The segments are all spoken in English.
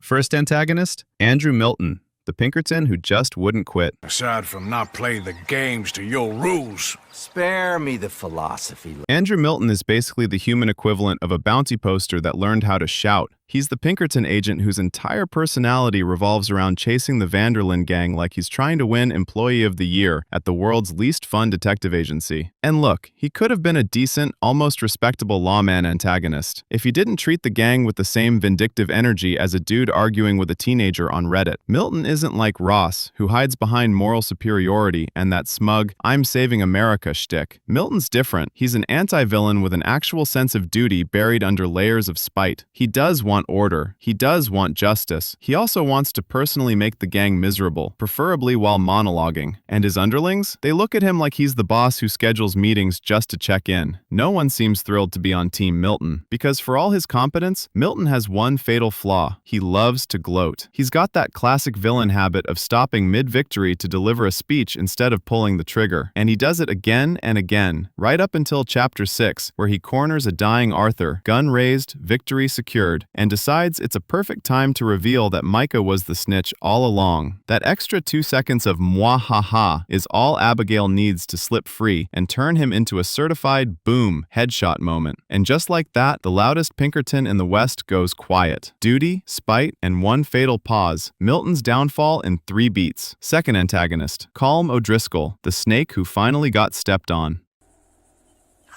First antagonist, Andrew Milton, the Pinkerton who just wouldn't quit. Aside from not playing the games to your rules. Spare me the philosophy. Andrew Milton is basically the human equivalent of a bounty poster that learned how to shout. He's the Pinkerton agent whose entire personality revolves around chasing the Vanderlyn gang like he's trying to win Employee of the Year at the world's least fun detective agency. And look, he could have been a decent, almost respectable lawman antagonist if he didn't treat the gang with the same vindictive energy as a dude arguing with a teenager on Reddit. Milton isn't like Ross, who hides behind moral superiority and that smug, I'm saving America shtick. Milton's different. He's an anti-villain with an actual sense of duty buried under layers of spite. He does want order. He does want justice. He also wants to personally make the gang miserable, preferably while monologuing. And his underlings? They look at him like he's the boss who schedules meetings just to check in. No one seems thrilled to be on Team Milton, because for all his competence, Milton has one fatal flaw. He loves to gloat. He's got that classic villain habit of stopping mid-victory to deliver a speech instead of pulling the trigger. And he does it again and again, right up until Chapter 6, where he corners a dying Arthur, gun raised, victory secured, and decides it's a perfect time to reveal that Micah was the snitch all along. That extra 2 seconds of mwahaha is all Abigail needs to slip free and turn him into a certified boom headshot moment. And just like that, the loudest Pinkerton in the West goes quiet. Duty, spite, and one fatal pause. Milton's downfall in 3 beats. Second antagonist, Colm O'Driscoll, the snake who finally got stepped on.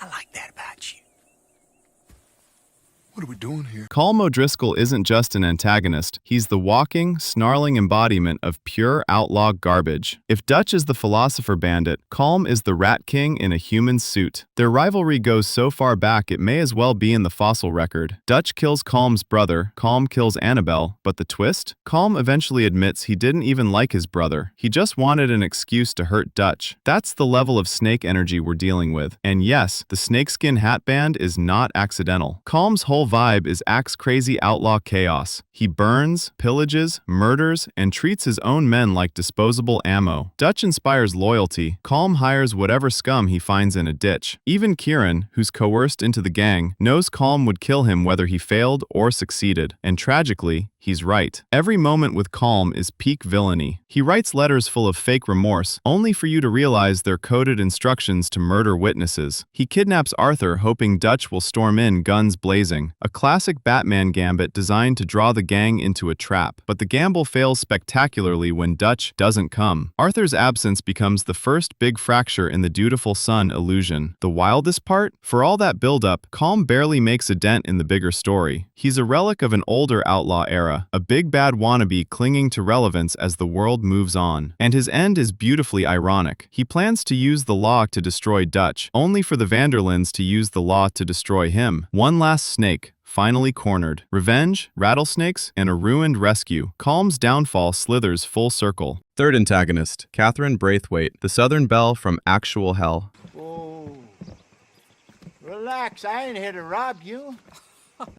I like that about you. What are we doing here? Colm O'Driscoll isn't just an antagonist, he's the walking, snarling embodiment of pure outlaw garbage. If Dutch is the philosopher bandit, Colm is the rat king in a human suit. Their rivalry goes so far back it may as well be in the fossil record. Dutch kills Colm's brother, Colm kills Annabelle, but the twist? Colm eventually admits he didn't even like his brother. He just wanted an excuse to hurt Dutch. That's the level of snake energy we're dealing with. And yes, the snakeskin hat band is not accidental. Colm's whole vibe is axe-crazy outlaw chaos. He burns, pillages, murders, and treats his own men like disposable ammo. Dutch inspires loyalty. Colm hires whatever scum he finds in a ditch. Even Kieran, who's coerced into the gang, knows Colm would kill him whether he failed or succeeded. And tragically, he's right. Every moment with Colm is peak villainy. He writes letters full of fake remorse, only for you to realize they're coded instructions to murder witnesses. He kidnaps Arthur, hoping Dutch will storm in guns blazing. A classic Batman gambit designed to draw the gang into a trap. But the gamble fails spectacularly when Dutch doesn't come. Arthur's absence becomes the first big fracture in the dutiful son illusion. The wildest part? For all that buildup, Colm barely makes a dent in the bigger story. He's a relic of an older outlaw era, a big bad wannabe clinging to relevance as the world moves on. And his end is beautifully ironic. He plans to use the law to destroy Dutch, only for the Vanderlyns to use the law to destroy him. One last snake, finally cornered. Revenge, rattlesnakes, and a ruined rescue. Colm's downfall slithers full circle. Third antagonist, Catherine Braithwaite, the Southern Belle from Actual Hell. Whoa. Relax, I ain't here to rob you.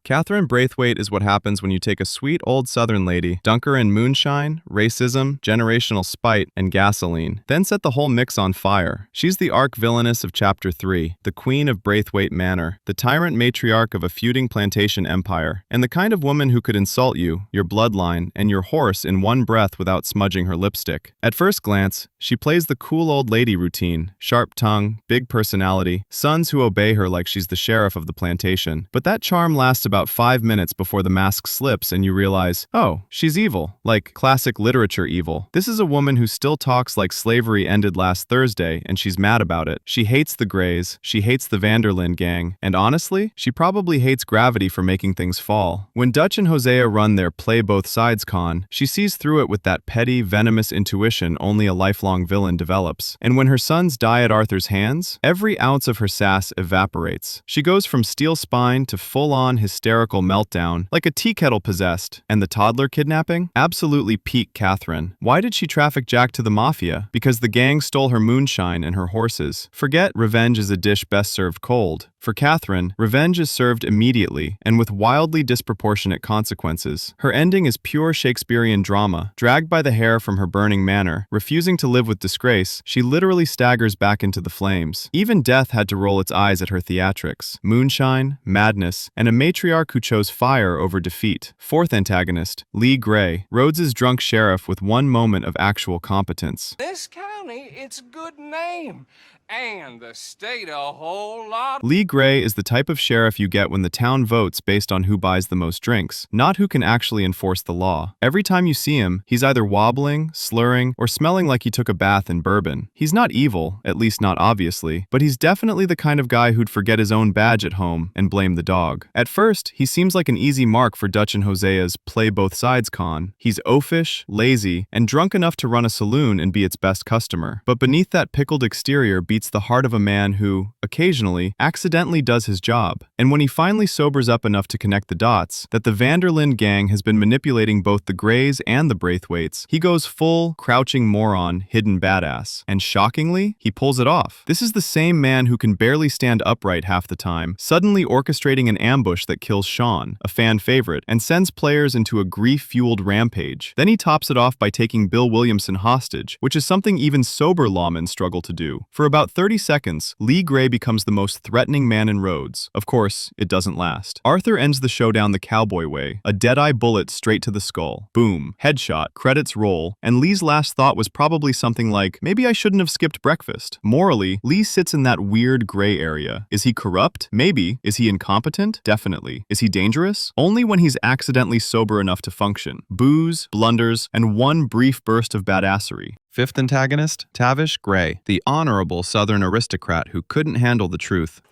Catherine Braithwaite is what happens when you take a sweet old Southern lady, dunk her in moonshine, racism, generational spite, and gasoline, then set the whole mix on fire. She's the arch-villainess of Chapter 3, the queen of Braithwaite Manor, the tyrant matriarch of a feuding plantation empire, and the kind of woman who could insult you, your bloodline, and your horse in one breath without smudging her lipstick. At first glance, she plays the cool old lady routine, sharp tongue, big personality, sons who obey her like she's the sheriff of the plantation. But that charm lasts about 5 minutes before the mask slips and you realize, oh, she's evil, like classic literature evil. This is a woman who still talks like slavery ended last Thursday and she's mad about it. She hates the Grays, she hates the Vanderlyn gang, and honestly, she probably hates gravity for making things fall. When Dutch and Hosea run their play both sides con, she sees through it with that petty, venomous intuition only a lifelong villain develops. And when her sons die at Arthur's hands, every ounce of her sass evaporates. She goes from steel spine to full-on hysterical meltdown, like a tea kettle possessed. And the toddler kidnapping? Absolutely peak Catherine. Why did she traffic Jack to the mafia? Because the gang stole her moonshine and her horses. Forget revenge is a dish best served cold. For Catherine, revenge is served immediately, and with wildly disproportionate consequences. Her ending is pure Shakespearean drama. Dragged by the hair from her burning manor, refusing to live with disgrace, she literally staggers back into the flames. Even death had to roll its eyes at her theatrics. Moonshine, madness, and a matriarch who chose fire over defeat. Fourth antagonist, Leigh Gray, Rhodes's drunk sheriff with one moment of actual competence. This county, it's a good name. And the state a whole lot. Leigh Gray is the type of sheriff you get when the town votes based on who buys the most drinks, not who can actually enforce the law. Every time you see him, he's either wobbling, slurring, or smelling like he took a bath in bourbon. He's not evil, at least not obviously, but he's definitely the kind of guy who'd forget his own badge at home and blame the dog. At first, he seems like an easy mark for Dutch and Hosea's play both sides con. He's oafish, lazy, and drunk enough to run a saloon and be its best customer. But beneath that pickled exterior beats the heart of a man who, occasionally, accidentally does his job. And when he finally sobers up enough to connect the dots, that the Vanderlyn gang has been manipulating both the Grays and the Braithwaites, he goes full, crouching moron, hidden badass. And shockingly, he pulls it off. This is the same man who can barely stand upright half the time, suddenly orchestrating an ambush that kills Sean, a fan favorite, and sends players into a grief-fueled rampage. Then he tops it off by taking Bill Williamson hostage, which is something even sober lawmen struggle to do. For about 30 seconds, Leigh Gray becomes the most threatening man in Rhodes. Of course, it doesn't last. Arthur ends the showdown the cowboy way, a dead-eye bullet straight to the skull. Boom, headshot, credits roll, and Lee's last thought was probably something like, maybe I shouldn't have skipped breakfast. Morally, Leigh sits in that weird gray area. Is he corrupt? Maybe. Is he incompetent? Definitely. Is he dangerous? Only when he's accidentally sober enough to function. Booze, blunders, and one brief burst of badassery. Fifth antagonist, Tavish Gray, the honorable Southern aristocrat who couldn't handle the truth.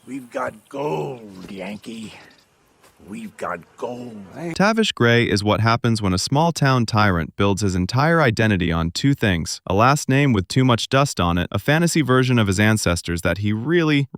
We've got gold, Yankee. We've got gold. Tavish Gray is what happens when a small-town tyrant builds his entire identity on two things: a last name with too much dust on it, a fantasy version of his ancestors that he really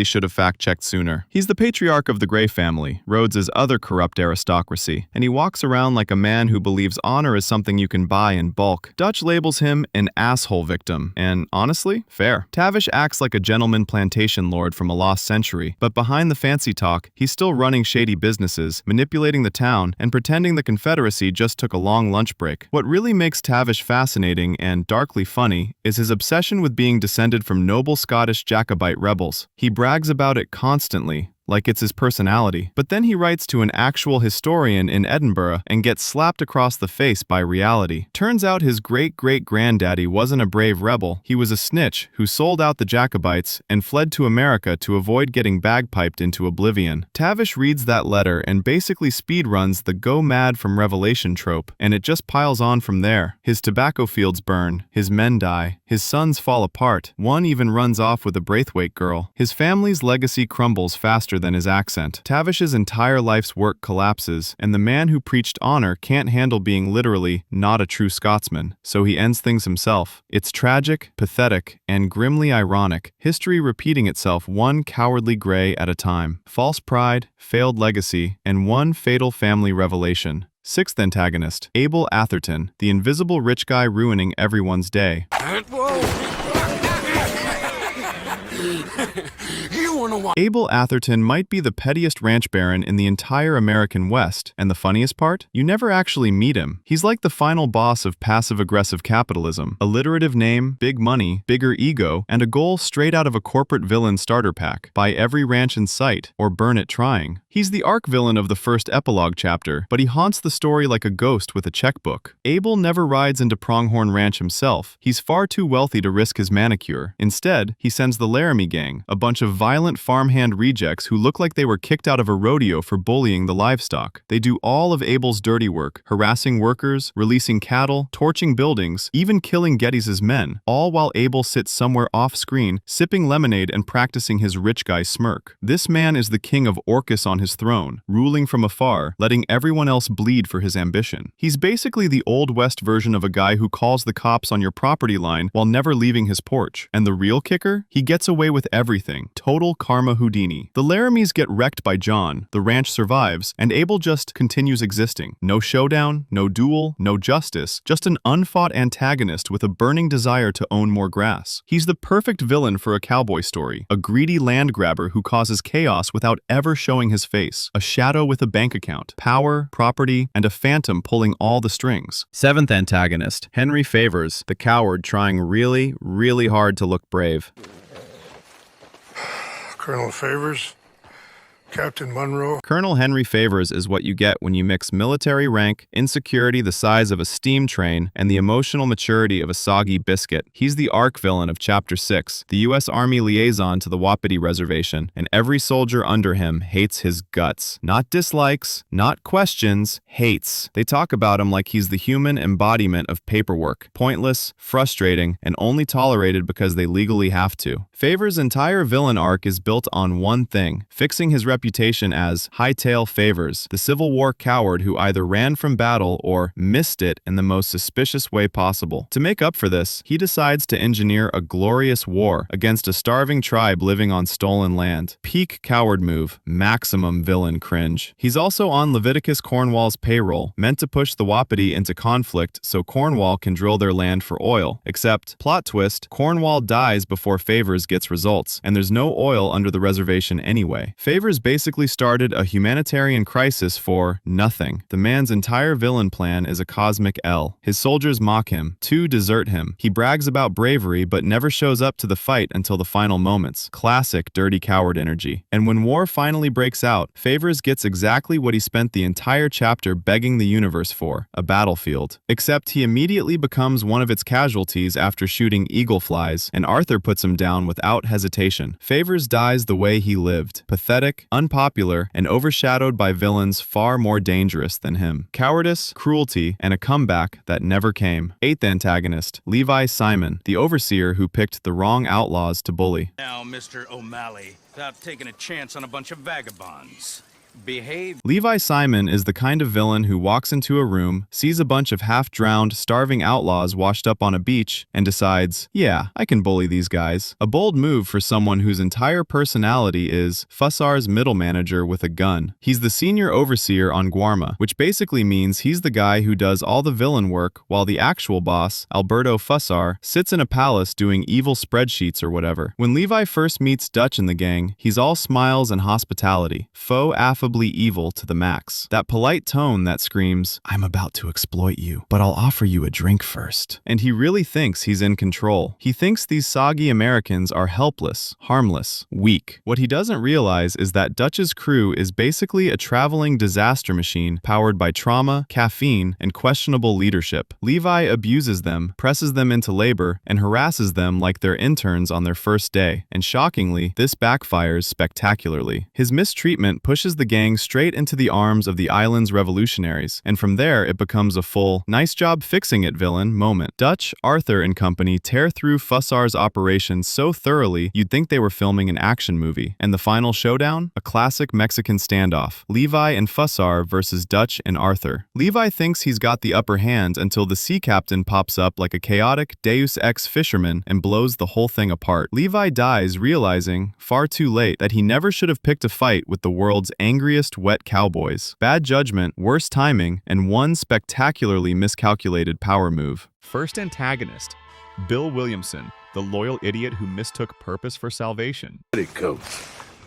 should have fact-checked sooner. He's the patriarch of the Gray family, Rhodes's other corrupt aristocracy, and he walks around like a man who believes honor is something you can buy in bulk. Dutch labels him an asshole victim, and honestly, fair. Tavish acts like a gentleman plantation lord from a lost century, but behind the fancy talk, he's still running shady businesses, manipulating the town, and pretending the Confederacy just took a long lunch break. What really makes Tavish fascinating and darkly funny is his obsession with being descended from noble Scottish Jacobite rebels. He brags about it constantly, like it's his personality. But then he writes to an actual historian in Edinburgh and gets slapped across the face by reality. Turns out his great-great-granddaddy wasn't a brave rebel. He was a snitch who sold out the Jacobites and fled to America to avoid getting bagpiped into oblivion. Tavish reads that letter and basically speedruns the go mad from Revelation trope, and it just piles on from there. His tobacco fields burn, his men die, his sons fall apart, one even runs off with a Braithwaite girl. His family's legacy crumbles faster than his accent. Tavish's entire life's work collapses, and the man who preached honor can't handle being literally not a true Scotsman, so he ends things himself. It's tragic, pathetic, and grimly ironic, history repeating itself one cowardly Gray at a time. False pride, failed legacy, and one fatal family revelation. Sixth antagonist, Abel Atherton, the invisible rich guy ruining everyone's day. Abel Atherton might be the pettiest ranch baron in the entire American West, and the funniest part? You never actually meet him. He's like the final boss of passive-aggressive capitalism. Alliterative name, big money, bigger ego, and a goal straight out of a corporate villain starter pack. Buy every ranch in sight, or burn it trying. He's the arc villain of the first epilogue chapter, but he haunts the story like a ghost with a checkbook. Abel never rides into Pronghorn Ranch himself. He's far too wealthy to risk his manicure. Instead, he sends the Laramie Gang, a bunch of violent farmhand rejects who look like they were kicked out of a rodeo for bullying the livestock. They do all of Abel's dirty work, harassing workers, releasing cattle, torching buildings, even killing Gettys's men, all while Abel sits somewhere off-screen, sipping lemonade and practicing his rich guy smirk. This man is the king of Orcus on his throne, ruling from afar, letting everyone else bleed for his ambition. He's basically the Old West version of a guy who calls the cops on your property line while never leaving his porch. And the real kicker? He gets away with everything. Total karma Houdini. The Laramies get wrecked by John, the ranch survives, and Abel just continues existing. No showdown, no duel, no justice, just an unfought antagonist with a burning desire to own more grass. He's the perfect villain for a cowboy story, a greedy land grabber who causes chaos without ever showing his face, a shadow with a bank account, power, property, and a phantom pulling all the strings. Seventh antagonist, Henry Favours, the coward trying really hard to look brave. Colonel Favours, Captain Monroe. Colonel Henry Favours is what you get when you mix military rank, insecurity the size of a steam train, and the emotional maturity of a soggy biscuit. He's the arch villain of Chapter 6, the U.S. Army liaison to the Wapiti Reservation, and every soldier under him hates his guts. Not dislikes, not questions, hates. They talk about him like he's the human embodiment of paperwork, pointless, frustrating, and only tolerated because they legally have to. Favours' entire villain arc is built on one thing, fixing his reputation as Hightail Favours, the Civil War coward who either ran from battle or missed it in the most suspicious way possible. To make up for this, he decides to engineer a glorious war against a starving tribe living on stolen land. Peak coward move, maximum villain cringe. He's also on Leviticus Cornwall's payroll, meant to push the Wapiti into conflict so Cornwall can drill their land for oil. Except, plot twist, Cornwall dies before Favours gets results, and there's no oil under the reservation anyway. Favours basically started a humanitarian crisis for nothing. The man's entire villain plan is a cosmic L. His soldiers mock him. 2 desert him. He brags about bravery but never shows up to the fight until the final moments. Classic dirty coward energy. And when war finally breaks out, Favours gets exactly what he spent the entire chapter begging the universe for, a battlefield. Except he immediately becomes one of its casualties after shooting eagle flies, and Arthur puts him down without hesitation. Favours dies the way he lived. Pathetic, unpopular, and overshadowed by villains far more dangerous than him. Cowardice, cruelty, and a comeback that never came. 8th antagonist, Levi Simon, the overseer who picked the wrong outlaws to bully. Now, Mr. O'Malley, without taking a chance on a bunch of vagabonds. Behave. Levi Simon is the kind of villain who walks into a room, sees a bunch of half-drowned, starving outlaws washed up on a beach, and decides, yeah, I can bully these guys. A bold move for someone whose entire personality is Fussar's middle manager with a gun. He's the senior overseer on Guarma, which basically means he's the guy who does all the villain work while the actual boss, Alberto Fussar, sits in a palace doing evil spreadsheets or whatever. When Levi first meets Dutch and the gang, he's all smiles and hospitality, faux affably evil to the max. That polite tone that screams, I'm about to exploit you, but I'll offer you a drink first. And he really thinks he's in control. He thinks these soggy Americans are helpless, harmless, weak. What he doesn't realize is that Dutch's crew is basically a traveling disaster machine powered by trauma, caffeine, and questionable leadership. Levi abuses them, presses them into labor, and harasses them like they're interns on their first day. And shockingly, this backfires spectacularly. His mistreatment pushes the gang straight into the arms of the island's revolutionaries, and from there it becomes a full, nice job fixing it villain moment. Dutch, Arthur, and company tear through Fussar's operation so thoroughly you'd think they were filming an action movie. And the final showdown? A classic Mexican standoff. Levi and Fussar versus Dutch and Arthur. Levi thinks he's got the upper hand until the sea captain pops up like a chaotic Deus Ex fisherman and blows the whole thing apart. Levi dies realizing, far too late, that he never should have picked a fight with the world's angriest wet cowboys. Bad judgment, worse timing, and one spectacularly miscalculated power move. First antagonist, Bill Williamson, the loyal idiot who mistook purpose for salvation.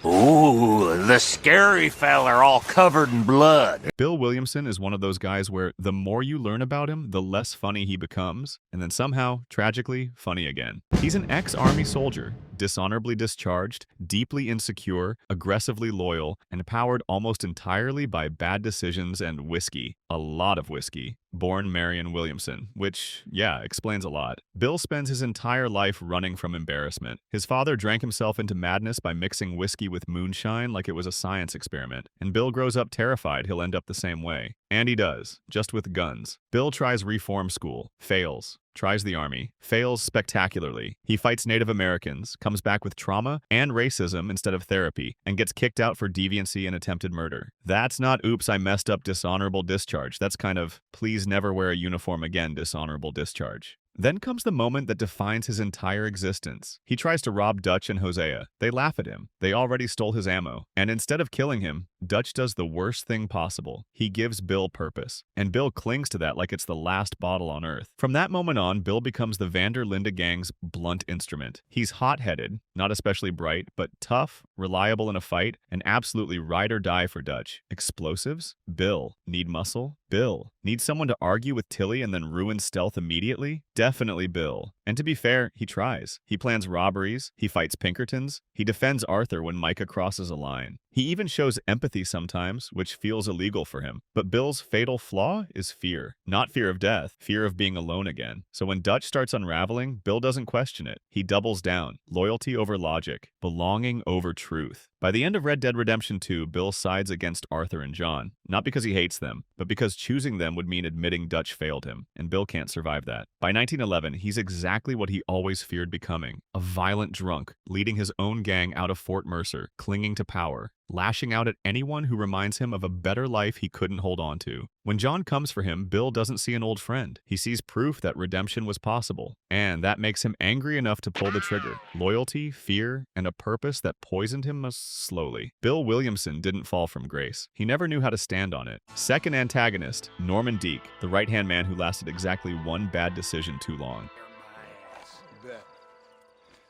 Ooh, the scary feller all covered in blood. Bill Williamson is one of those guys where the more you learn about him, the less funny he becomes, and then somehow, tragically, funny again. He's an ex-army soldier, dishonorably discharged, deeply insecure, aggressively loyal, and powered almost entirely by bad decisions and whiskey. A lot of whiskey. Born Marion Williamson, which, yeah, explains a lot. Bill spends his entire life running from embarrassment. His father drank himself into madness by mixing whiskey with moonshine like it was a science experiment, and Bill grows up terrified he'll end up the same way. And he does, just with guns. Bill tries reform school, fails. Tries the army, fails spectacularly. He fights Native Americans, comes back with trauma and racism instead of therapy, and gets kicked out for deviancy and attempted murder. That's not oops, I messed up dishonorable discharge. That's kind of please never wear a uniform again dishonorable discharge. Then comes the moment that defines his entire existence. He tries to rob Dutch and Hosea. They laugh at him. They already stole his ammo. And instead of killing him, Dutch does the worst thing possible. He gives Bill purpose. And Bill clings to that like it's the last bottle on Earth. From that moment on, Bill becomes the Vander Linde gang's blunt instrument. He's hot-headed, not especially bright, but tough, reliable in a fight, and absolutely ride or die for Dutch. Explosives? Bill. Need muscle? Bill. Need someone to argue with Tilly and then ruin stealth immediately? Definitely Bill. And to be fair, he tries. He plans robberies, he fights Pinkertons, he defends Arthur when Micah crosses a line. He even shows empathy sometimes, which feels illegal for him. But Bill's fatal flaw is fear. Not fear of death, fear of being alone again. So when Dutch starts unraveling, Bill doesn't question it. He doubles down. Loyalty over logic. Belonging over truth. By the end of Red Dead Redemption 2, Bill sides against Arthur and John. Not because he hates them, but because choosing them would mean admitting Dutch failed him, and Bill can't survive that. By 1911, he's exactly what he always feared becoming. A violent drunk, leading his own gang out of Fort Mercer, clinging to power, lashing out at anyone who reminds him of a better life he couldn't hold on to. When John comes for him, Bill doesn't see an old friend. He sees proof that redemption was possible, and that makes him angry enough to pull the trigger. Loyalty, fear, and a purpose that poisoned him slowly. Bill Williamson didn't fall from grace. He never knew how to stand on it. Second antagonist, Norman Deek, the right-hand man who lasted exactly one bad decision too long.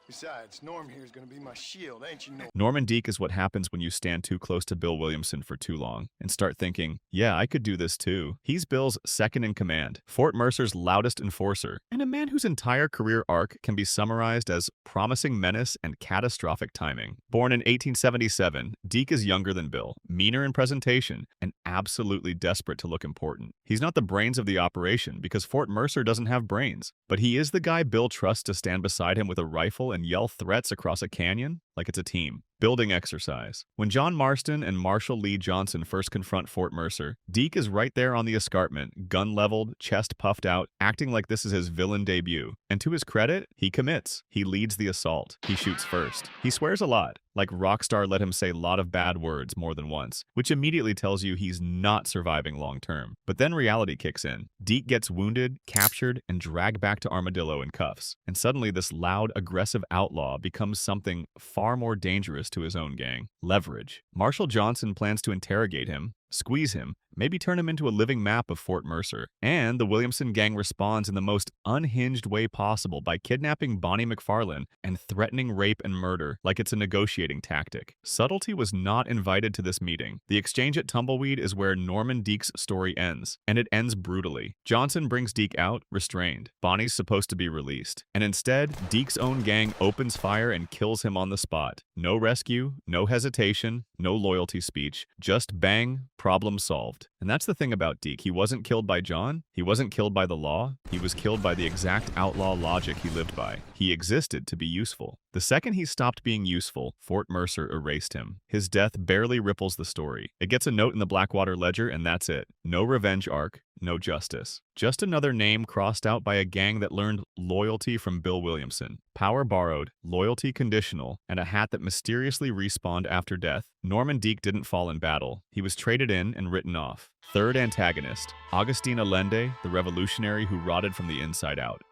Besides, Norm here is going to be my shield, ain't you? Norman Deek is what happens when you stand too close to Bill Williamson for too long and start thinking, yeah, I could do this too. He's Bill's second in command, Fort Mercer's loudest enforcer, and a man whose entire career arc can be summarized as promising menace and catastrophic timing. Born in 1877, Deek is younger than Bill, meaner in presentation, and absolutely desperate to look important. He's not the brains of the operation because Fort Mercer doesn't have brains, but he is the guy Bill trusts to stand beside him with a rifle and yell threats across a canyon like it's a team. Building exercise. When John Marston and Marshal Lee Johnson first confront Fort Mercer, Deek is right there on the escarpment, gun leveled, chest puffed out, acting like this is his villain debut. And to his credit, he commits. He leads the assault. He shoots first. He swears a lot, like Rockstar let him say a lot of bad words more than once, which immediately tells you he's not surviving long term. But then reality kicks in. Deek gets wounded, captured, and dragged back to Armadillo in cuffs. And suddenly this loud, aggressive outlaw becomes something far more dangerous to his own gang. Leverage. Marshal Johnson plans to interrogate him, squeeze him, maybe turn him into a living map of Fort Mercer. And the Williamson gang responds in the most unhinged way possible by kidnapping Bonnie McFarlane and threatening rape and murder like it's a negotiating tactic. Subtlety was not invited to this meeting. The exchange at Tumbleweed is where Norman Deek's story ends, and it ends brutally. Johnson brings Deek out, restrained. Bonnie's supposed to be released. And instead, Deek's own gang opens fire and kills him on the spot. No rescue, no hesitation, no loyalty speech, just bang, problem solved. And that's the thing about Deek. He wasn't killed by John. He wasn't killed by the law. He was killed by the exact outlaw logic he lived by. He existed to be useful. The second he stopped being useful, Fort Mercer erased him. His death barely ripples the story. It gets a note in the Blackwater Ledger, and that's it. No revenge arc, no justice. Just another name crossed out by a gang that learned loyalty from Bill Williamson. Power borrowed, loyalty conditional, and a hat that mysteriously respawned after death. Norman Deek didn't fall in battle. He was traded in and written off. Third antagonist, Agustín Allende, the revolutionary who rotted from the inside out.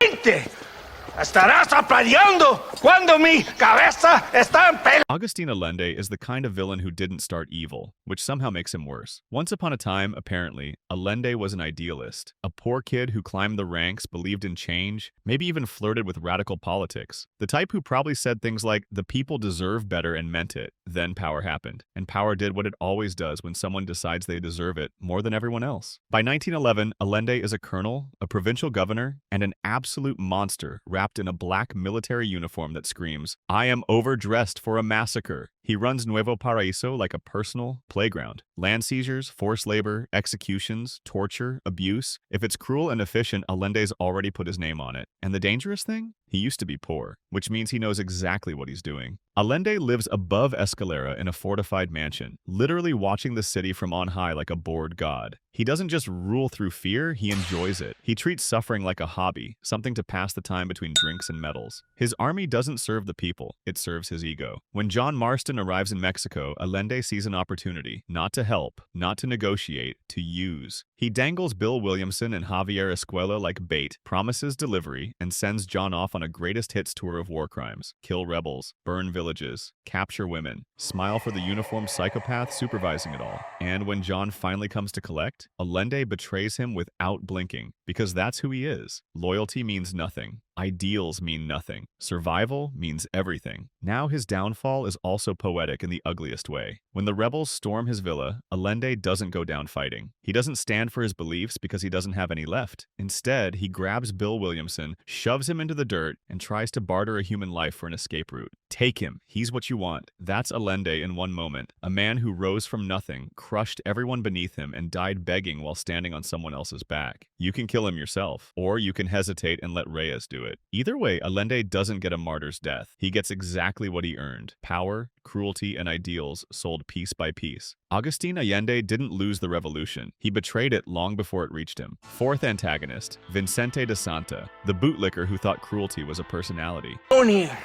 Estarás aplaudiendo cuando mi cabeza está en pelo. Agustín Allende is the kind of villain who didn't start evil, which somehow makes him worse. Once upon a time, apparently, Allende was an idealist. A poor kid who climbed the ranks, believed in change, maybe even flirted with radical politics. The type who probably said things like, the people deserve better, and meant it. Then power happened. And power did what it always does when someone decides they deserve it more than everyone else. By 1911, Allende is a colonel, a provincial governor, and an absolute monster wrapped in a black military uniform that screams, "I am overdressed for a massacre." He runs Nuevo Paraíso like a personal playground. Land seizures, forced labor, executions, torture, abuse. If it's cruel and efficient, Allende's already put his name on it. And the dangerous thing? He used to be poor, which means he knows exactly what he's doing. Allende lives above Escalera in a fortified mansion, literally watching the city from on high like a bored god. He doesn't just rule through fear, he enjoys it. He treats suffering like a hobby, something to pass the time between drinks and medals. His army doesn't serve the people, it serves his ego. When John Marston arrives in Mexico, Allende sees an opportunity, not to help, not to negotiate, to use. He dangles Bill Williamson and Javier Escuella like bait, promises delivery, and sends John off on a greatest hits tour of war crimes. Kill rebels, burn villages, capture women, smile for the uniformed psychopath supervising it all. And when John finally comes to collect, Allende betrays him without blinking, because that's who he is. Loyalty means nothing. Ideals mean nothing. Survival means everything. Now his downfall is also poetic in the ugliest way. When the rebels storm his villa, Allende doesn't go down fighting. He doesn't stand for his beliefs because he doesn't have any left. Instead, he grabs Bill Williamson, shoves him into the dirt, and tries to barter a human life for an escape route. Take him. He's what you want. That's Allende in one moment. A man who rose from nothing, crushed everyone beneath him, and died begging while standing on someone else's back. You can kill him yourself, or you can hesitate and let Reyes do it. Either way, Allende doesn't get a martyr's death. He gets exactly what he earned. Power, cruelty, and ideals sold piece by piece. Agustín Allende didn't lose the revolution. He betrayed it long before it reached him. Fourth antagonist, Vincente de Santa, the bootlicker who thought cruelty was a personality. On here.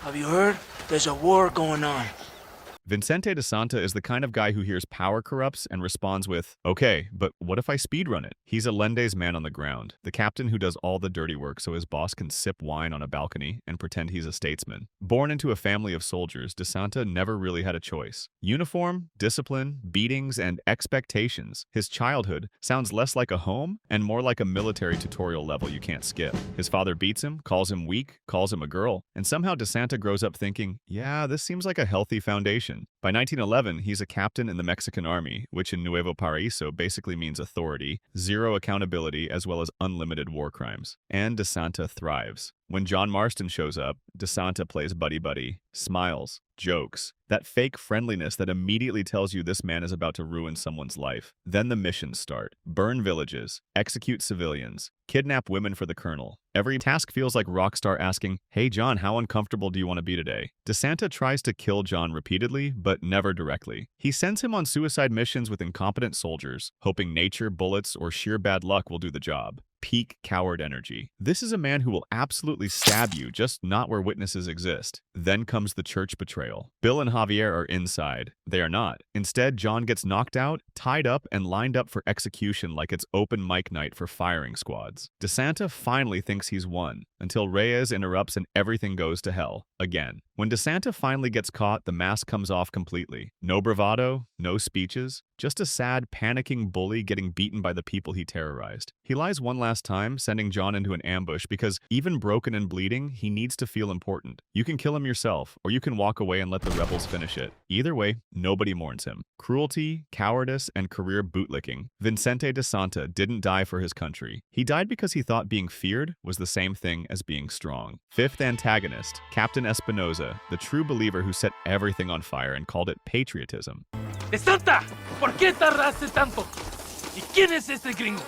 Have you heard? There's a war going on. Vincente de Santa is the kind of guy who hears power corrupts and responds with, okay, but what if I speedrun it? He's Allende's man on the ground, the captain who does all the dirty work so his boss can sip wine on a balcony and pretend he's a statesman. Born into a family of soldiers, de Santa never really had a choice. Uniform, discipline, beatings, and expectations. His childhood sounds less like a home and more like a military tutorial level you can't skip. His father beats him, calls him weak, calls him a girl, and somehow de Santa grows up thinking, yeah, this seems like a healthy foundation. By 1911, he's a captain in the Mexican army, which in Nuevo Paraíso basically means authority, zero accountability, as well as unlimited war crimes. And de Santa thrives. When John Marston shows up, de Santa plays buddy-buddy, smiles, jokes, that fake friendliness that immediately tells you this man is about to ruin someone's life. Then the missions start. Burn villages, execute civilians, kidnap women for the colonel. Every task feels like Rockstar asking, hey John, how uncomfortable do you want to be today? De Santa tries to kill John repeatedly, but never directly. He sends him on suicide missions with incompetent soldiers, hoping nature, bullets, or sheer bad luck will do the job. Peak coward energy. This is a man who will absolutely stab you, just not where witnesses exist. Then comes the church betrayal. Bill and Javier are inside. They are not. Instead, John gets knocked out, tied up, and lined up for execution like it's open mic night for firing squads. De Santa finally thinks he's won, until Reyes interrupts and everything goes to hell, again. When De Santa finally gets caught, the mask comes off completely. No bravado, no speeches, just a sad, panicking bully getting beaten by the people he terrorized. He lies one last time, sending John into an ambush because, even broken and bleeding, he needs to feel important. You can kill him yourself, or you can walk away and let the rebels finish it. Either way, nobody mourns him. Cruelty, cowardice, and career bootlicking. Vincente de Santa didn't die for his country. He died because he thought being feared was the same thing as being strong. Fifth antagonist, Captain Espinoza, the true believer who set everything on fire and called it patriotism. De Santa, ¿por qué tardaste tanto? ¿Y quién es este gringo?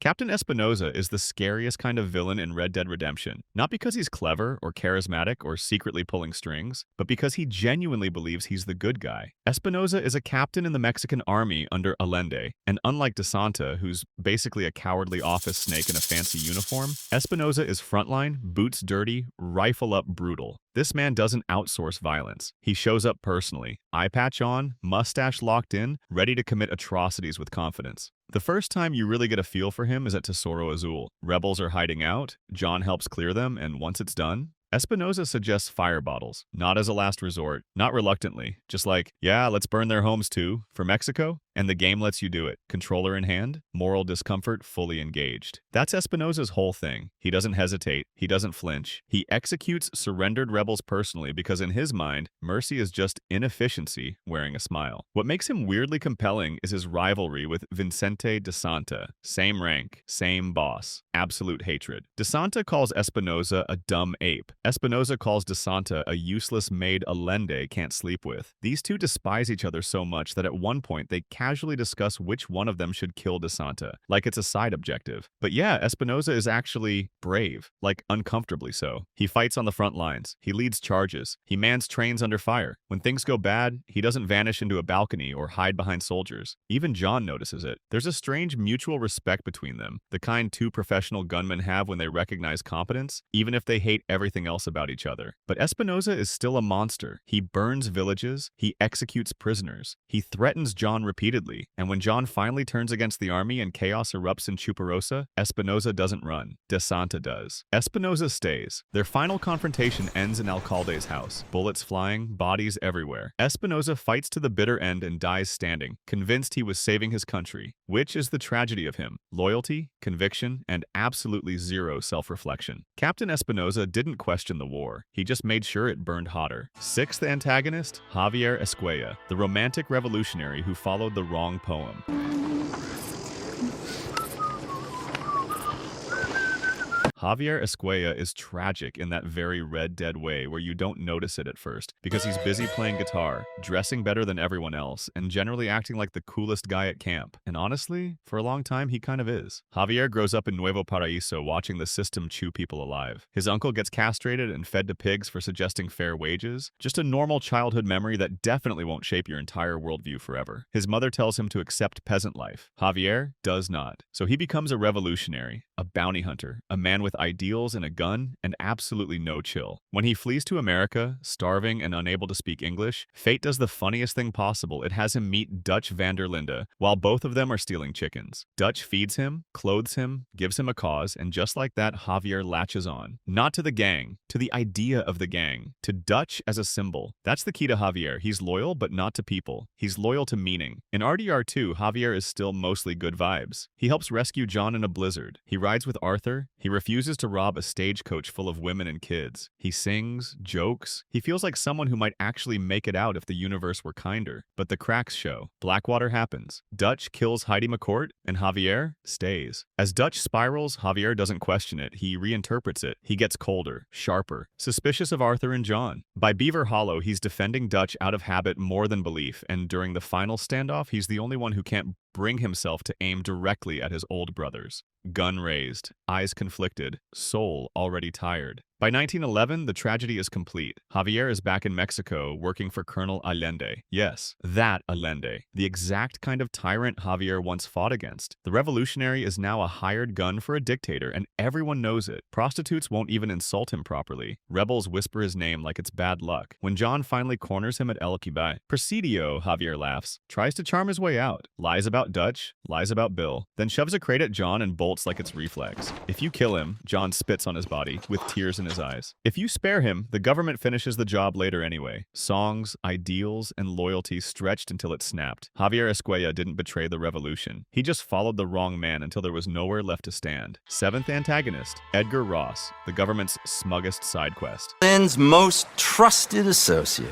Captain Espinoza is the scariest kind of villain in Red Dead Redemption, not because he's clever or charismatic or secretly pulling strings, but because he genuinely believes he's the good guy. Espinoza is a captain in the Mexican army under Allende, and unlike De Santa, who's basically a cowardly office snake in a fancy uniform, Espinoza is frontline, boots dirty, rifle up brutal. This man doesn't outsource violence. He shows up personally, eye patch on, mustache locked in, ready to commit atrocities with confidence. The first time you really get a feel for him is at Tesoro Azul. Rebels are hiding out, John helps clear them, and once it's done, Espinoza suggests fire bottles, not as a last resort, not reluctantly, just like, yeah, let's burn their homes too, for Mexico, and the game lets you do it. Controller in hand, moral discomfort fully engaged. That's Espinoza's whole thing. He doesn't hesitate, he doesn't flinch. He executes surrendered rebels personally because in his mind, mercy is just inefficiency wearing a smile. What makes him weirdly compelling is his rivalry with Vincente de Santa. Same rank, same boss, absolute hatred. De Santa calls Espinoza a dumb ape. Espinoza calls De Santa a useless maid Allende can't sleep with. These two despise each other so much that at one point they casually discuss which one of them should kill De Santa, like it's a side objective. But yeah, Espinoza is actually brave, like uncomfortably so. He fights on the front lines, he leads charges, he mans trains under fire. When things go bad, he doesn't vanish into a balcony or hide behind soldiers. Even John notices it. There's a strange mutual respect between them, the kind two professional gunmen have when they recognize competence, even if they hate everything else else about each other. But Espinoza is still a monster. He burns villages, he executes prisoners, he threatens John repeatedly, and when John finally turns against the army and chaos erupts in Chuparosa, Espinoza doesn't run. De Santa does. Espinoza stays. Their final confrontation ends in Alcalde's house. Bullets flying, bodies everywhere. Espinoza fights to the bitter end and dies standing, convinced he was saving his country. Which is the tragedy of him? Loyalty, conviction, and absolutely zero self-reflection. Captain Espinoza didn't question the war. He just made sure it burned hotter. Sixth antagonist, Javier Escuella, the romantic revolutionary who followed the wrong poem. Javier Escuella is tragic in that very Red Dead way where you don't notice it at first, because he's busy playing guitar, dressing better than everyone else, and generally acting like the coolest guy at camp. And honestly, for a long time he kind of is. Javier grows up in Nuevo Paraíso watching the system chew people alive. His uncle gets castrated and fed to pigs for suggesting fair wages. Just a normal childhood memory that definitely won't shape your entire worldview forever. His mother tells him to accept peasant life. Javier does not. So he becomes a revolutionary, a bounty hunter, a man with ideals and a gun, and absolutely no chill. When he flees to America, starving and unable to speak English, fate does the funniest thing possible. It has him meet Dutch van der Linde, while both of them are stealing chickens. Dutch feeds him, clothes him, gives him a cause, and just like that, Javier latches on. Not to the gang, to the idea of the gang, to Dutch as a symbol. That's the key to Javier. He's loyal, but not to people. He's loyal to meaning. In RDR2, Javier is still mostly good vibes. He helps rescue John in a blizzard. He rides with Arthur. He refuses to rob a stagecoach full of women and kids. He sings, jokes. He feels like someone who might actually make it out if the universe were kinder. But the cracks show. Blackwater happens. Dutch kills Heidi McCourt, and Javier stays. As Dutch spirals, Javier doesn't question it. He reinterprets it. He gets colder, sharper, suspicious of Arthur and John. By Beaver Hollow, he's defending Dutch out of habit more than belief, and during the final standoff, he's the only one who can't bring himself to aim directly at his old brothers. Gun raised, eyes conflicted, soul already tired. By 1911, the tragedy is complete. Javier is back in Mexico working for Colonel Allende. Yes, that Allende. The exact kind of tyrant Javier once fought against. The revolutionary is now a hired gun for a dictator, and everyone knows it. Prostitutes won't even insult him properly. Rebels whisper his name like it's bad luck. When John finally corners him at El Quibay, Presidio, Javier laughs, tries to charm his way out, lies about Dutch, lies about Bill, then shoves a crate at John and bolts like it's reflex. If you kill him, John spits on his body, with tears in his eyes. If you spare him, the government finishes the job later anyway. Songs, ideals, and loyalty stretched until it snapped. Javier Escuella didn't betray the revolution. He just followed the wrong man until there was nowhere left to stand. Seventh antagonist, Edgar Ross, the government's smuggest side quest. Lynn's most trusted associate.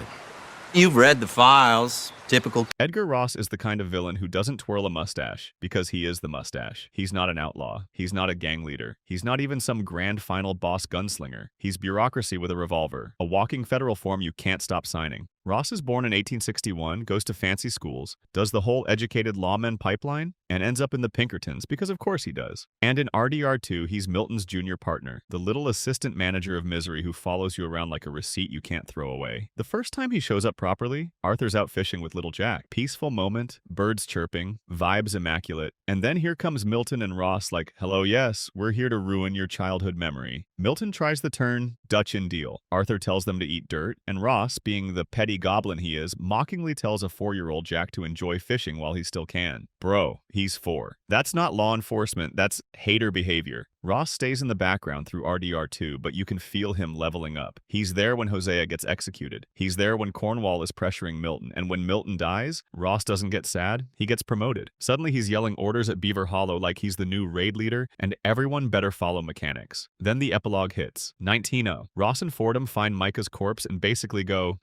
You've read the files. Typical. Edgar Ross is the kind of villain who doesn't twirl a mustache because he is the mustache. He's not an outlaw. He's not a gang leader. He's not even some grand final boss gunslinger. He's bureaucracy with a revolver, a walking federal form you can't stop signing. Ross is born in 1861, goes to fancy schools, does the whole educated lawman pipeline, and ends up in the Pinkertons because of course he does. And in RDR2, he's Milton's junior partner, the little assistant manager of misery who follows you around like a receipt you can't throw away. The first time he shows up properly, Arthur's out fishing with little Jack. Peaceful moment, birds chirping, vibes immaculate, and then here comes Milton and Ross like, hello yes, we're here to ruin your childhood memory. Milton tries the turn, Dutch in deal. Arthur tells them to eat dirt, and Ross, being the petty goblin he is, mockingly tells a 4-year-old Jack to enjoy fishing while he still can. Bro, he's 4. That's not law enforcement, that's hater behavior. Ross stays in the background through RDR2, but you can feel him leveling up. He's there when Hosea gets executed. He's there when Cornwall is pressuring Milton, and when Milton dies, Ross doesn't get sad, he gets promoted. Suddenly he's yelling orders at Beaver Hollow like he's the new raid leader, and everyone better follow mechanics. Then the epilogue hits. 19-0. Ross and Fordham find Micah's corpse and basically go,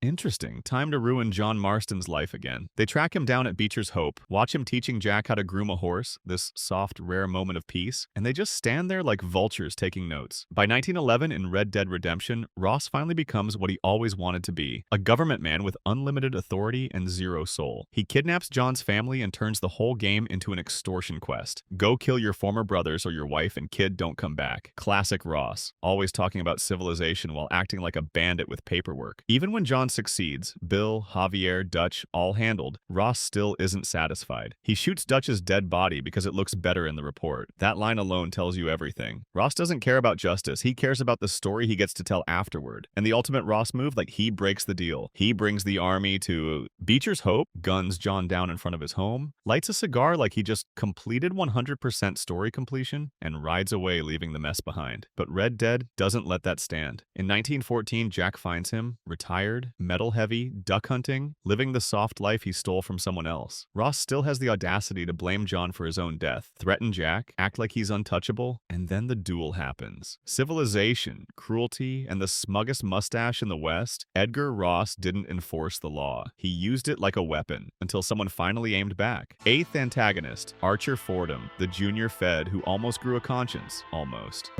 interesting, time to ruin John Marston's life again. They track him down at Beecher's Hope, watch him teaching Jack how to groom a horse, this soft, rare moment of peace, and they just stand there like vultures taking notes. By 1911, in Red Dead Redemption, Ross finally becomes what he always wanted to be, a government man with unlimited authority and zero soul. He kidnaps John's family and turns the whole game into an extortion quest. Go kill your former brothers or your wife and kid don't come back. Classic Ross, always talking about civilization while acting like a bandit with paperwork. Even when John succeeds, Bill, Javier, Dutch, all handled, Ross still isn't satisfied. He shoots Dutch's dead body because it looks better in the report. That line alone tells you everything. Ross doesn't care about justice. He cares about the story he gets to tell afterward. And the ultimate Ross move, like, he breaks the deal. He brings the army to Beecher's Hope, guns John down in front of his home, lights a cigar like he just completed 100% story completion, and rides away leaving the mess behind. But Red Dead doesn't let that stand. In 1914, Jack finds him, retired, metal-heavy, duck hunting, living the soft life he stole from someone else. Ross still has the audacity to blame John for his own death, threaten Jack, act like he's untouchable, and then the duel happens. Civilization, cruelty, and the smuggest mustache in the West, Edgar Ross didn't enforce the law. He used it like a weapon, until someone finally aimed back. 8th antagonist, Archer Fordham, the junior Fed who almost grew a conscience. Almost.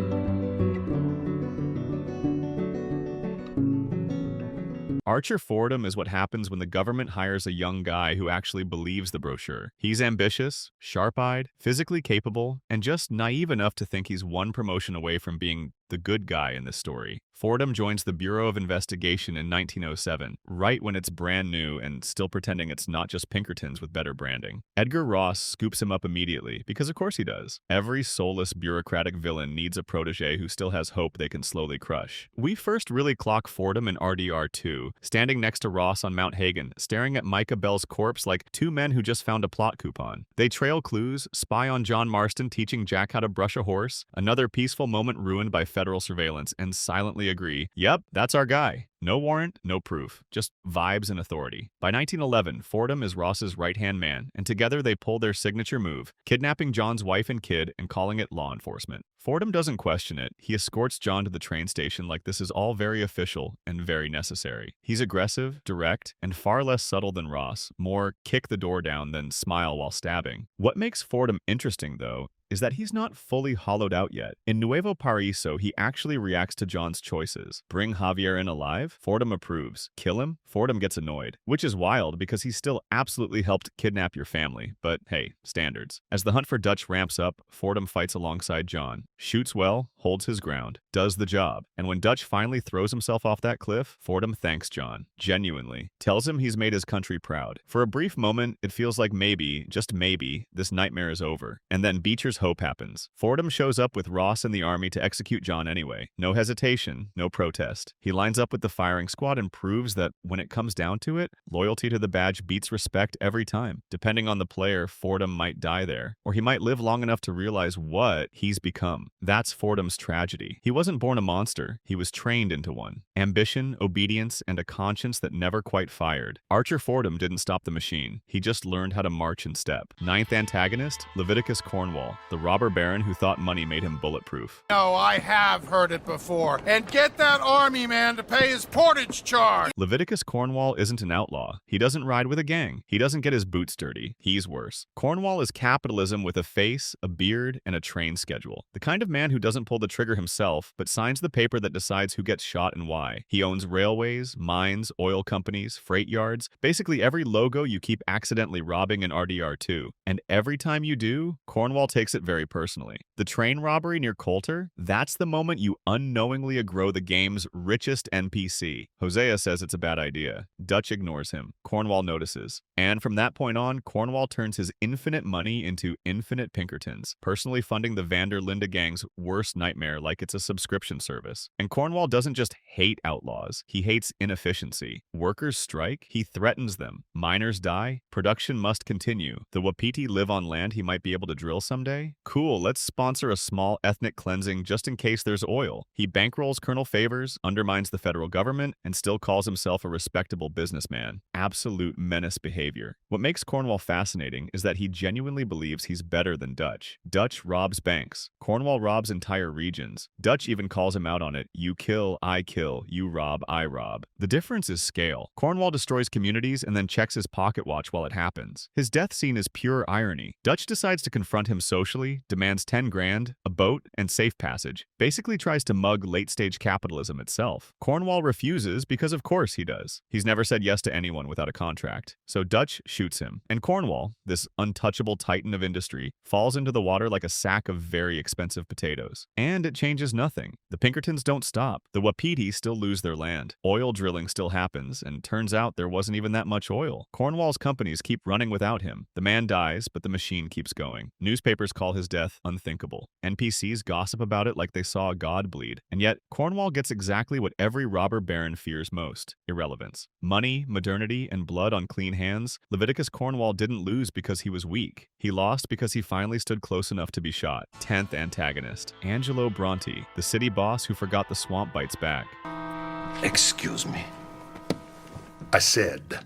Archer Fordham is what happens when the government hires a young guy who actually believes the brochure. He's ambitious, sharp-eyed, physically capable, and just naive enough to think he's one promotion away from being the good guy in this story. Fordham joins the Bureau of Investigation in 1907, right when it's brand new and still pretending it's not just Pinkertons with better branding. Edgar Ross scoops him up immediately, because of course he does. Every soulless bureaucratic villain needs a protege who still has hope they can slowly crush. We first really clock Fordham in RDR2, standing next to Ross on Mount Hagen, staring at Micah Bell's corpse like two men who just found a plot coupon. They trail clues, spy on John Marston teaching Jack how to brush a horse, another peaceful moment ruined by federal surveillance, and silently agree, yep, that's our guy. No warrant, no proof, just vibes and authority. By 1911, Fordham is Ross's right-hand man, and together they pull their signature move, kidnapping John's wife and kid and calling it law enforcement. Fordham doesn't question it. He escorts John to the train station like this is all very official and very necessary. He's aggressive, direct, and far less subtle than Ross, more kick the door down than smile while stabbing. What makes Fordham interesting, though, is that he's not fully hollowed out yet. In Nuevo Paraíso, he actually reacts to John's choices. Bring Javier in alive? Fordham approves. Kill him? Fordham gets annoyed. Which is wild because he still absolutely helped kidnap your family. But hey, standards. As the hunt for Dutch ramps up, Fordham fights alongside John. Shoots well, holds his ground, does the job. And when Dutch finally throws himself off that cliff, Fordham thanks John. Genuinely. Tells him he's made his country proud. For a brief moment, it feels like maybe, just maybe, this nightmare is over. And then Beecher's hope happens. Fordham shows up with Ross and the army to execute John anyway. No hesitation, no protest. He lines up with the firing squad and proves that when it comes down to it, loyalty to the badge beats respect every time. Depending on the player, Fordham might die there, or he might live long enough to realize what he's become. That's Fordham's tragedy. He wasn't born a monster, he was trained into one. Ambition, obedience, and a conscience that never quite fired. Archer Fordham didn't stop the machine. He just learned how to march in step. 9th antagonist, Leviticus Cornwall, the robber baron who thought money made him bulletproof. No, I have heard it before. And get that army man to pay his portage charge. Leviticus Cornwall isn't an outlaw. He doesn't ride with a gang. He doesn't get his boots dirty. He's worse. Cornwall is capitalism with a face, a beard, and a train schedule. The kind of man who doesn't pull the trigger himself, but signs the paper that decides who gets shot and why. He owns railways, mines, oil companies, freight yards, basically every logo you keep accidentally robbing in RDR2. And every time you do, Cornwall takes it very personally. The train robbery near Coulter, that's the moment you unknowingly aggro the game's richest NPC. Hosea says it's a bad idea. Dutch ignores him. Cornwall notices. And from that point on, Cornwall turns his infinite money into infinite Pinkertons, personally funding the Vander Linde gang's worst nightmare like it's a subscription service. And Cornwall doesn't just hate outlaws, he hates inefficiency. Workers strike, he threatens them. Miners die, production must continue. The Wapiti live on land he might be able to drill someday? Cool, let's sponsor a small ethnic cleansing just in case there's oil. He bankrolls Colonel Favours, undermines the federal government, and still calls himself a respectable businessman. Absolute menace behavior. What makes Cornwall fascinating is that he genuinely believes he's better than Dutch. Dutch robs banks. Cornwall robs entire regions. Dutch even calls him out on it. You kill, you rob, I rob. The difference is scale. Cornwall destroys communities and then checks his pocket watch while it happens. His death scene is pure irony. Dutch decides to confront him socially eventually demands 10 grand, a boat, and safe passage. Basically tries to mug late-stage capitalism itself. Cornwall refuses because of course he does. He's never said yes to anyone without a contract. So Dutch shoots him. And Cornwall, this untouchable titan of industry, falls into the water like a sack of very expensive potatoes. And it changes nothing. The Pinkertons don't stop. The Wapiti still lose their land. Oil drilling still happens, and turns out there wasn't even that much oil. Cornwall's companies keep running without him. The man dies, but the machine keeps going. Newspapers call his death unthinkable. NPCs gossip about it like they saw a god bleed. And yet, Cornwall gets exactly what every robber baron fears most: irrelevance. Money, modernity, and blood on clean hands. Leviticus Cornwall didn't lose because he was weak. He lost because he finally stood close enough to be shot. 10th antagonist, Angelo Bronte, the city boss who forgot the swamp bites back. Excuse me. I said,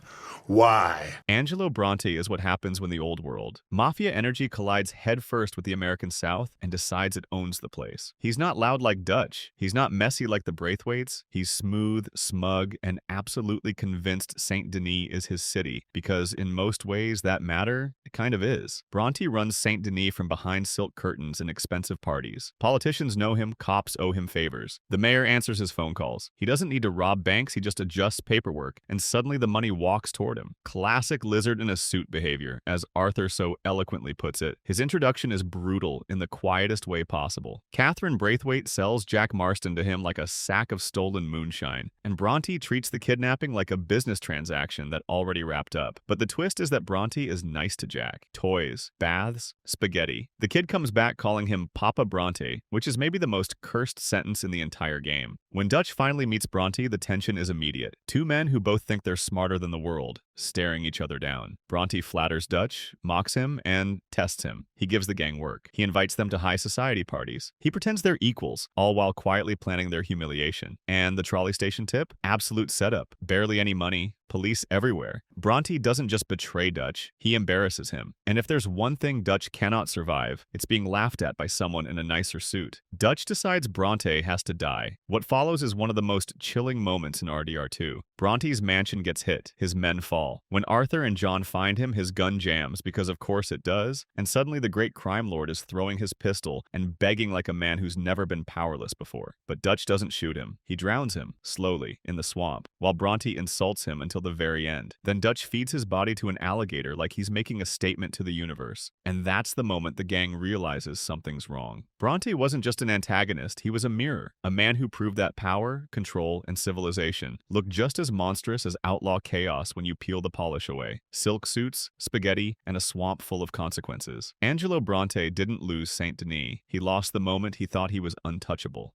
why? Angelo Bronte is what happens when the old world. Mafia energy collides headfirst with the American South and decides it owns the place. He's not loud like Dutch. He's not messy like the Braithwaites. He's smooth, smug, and absolutely convinced Saint Denis is his city, because in most ways that matter, it kind of is. Bronte runs Saint Denis from behind silk curtains and expensive parties. Politicians know him, cops owe him favors. The mayor answers his phone calls. He doesn't need to rob banks, he just adjusts paperwork, and suddenly the money walks toward him. Classic lizard in a suit behavior, as Arthur so eloquently puts it. His introduction is brutal in the quietest way possible. Catherine Braithwaite sells Jack Marston to him like a sack of stolen moonshine, and Bronte treats the kidnapping like a business transaction that already wrapped up. But the twist is that Bronte is nice to Jack. Toys, baths, spaghetti. The kid comes back calling him Papa Bronte, which is maybe the most cursed sentence in the entire game. When Dutch finally meets Bronte, the tension is immediate. Two men who both think they're smarter than the world, staring each other down. Bronte flatters Dutch, mocks him, and tests him. He gives the gang work. He invites them to high society parties. He pretends they're equals, all while quietly planning their humiliation. And the trolley station tip? Absolute setup. Barely any money. Police everywhere. Bronte doesn't just betray Dutch, he embarrasses him. And if there's one thing Dutch cannot survive, it's being laughed at by someone in a nicer suit. Dutch decides Bronte has to die. What follows is one of the most chilling moments in RDR2. Bronte's mansion gets hit, his men fall. When Arthur and John find him, his gun jams, because of course it does, and suddenly the great crime lord is throwing his pistol and begging like a man who's never been powerless before. But Dutch doesn't shoot him. He drowns him, slowly, in the swamp, while Bronte insults him until the very end. Then Dutch feeds his body to an alligator like he's making a statement to the universe. And that's the moment the gang realizes something's wrong. Bronte wasn't just an antagonist, he was a mirror. A man who proved that power, control, and civilization look just as monstrous as outlaw chaos when you peel the polish away. Silk suits, spaghetti, and a swamp full of consequences. Angelo Bronte didn't lose Saint Denis. He lost the moment he thought he was untouchable.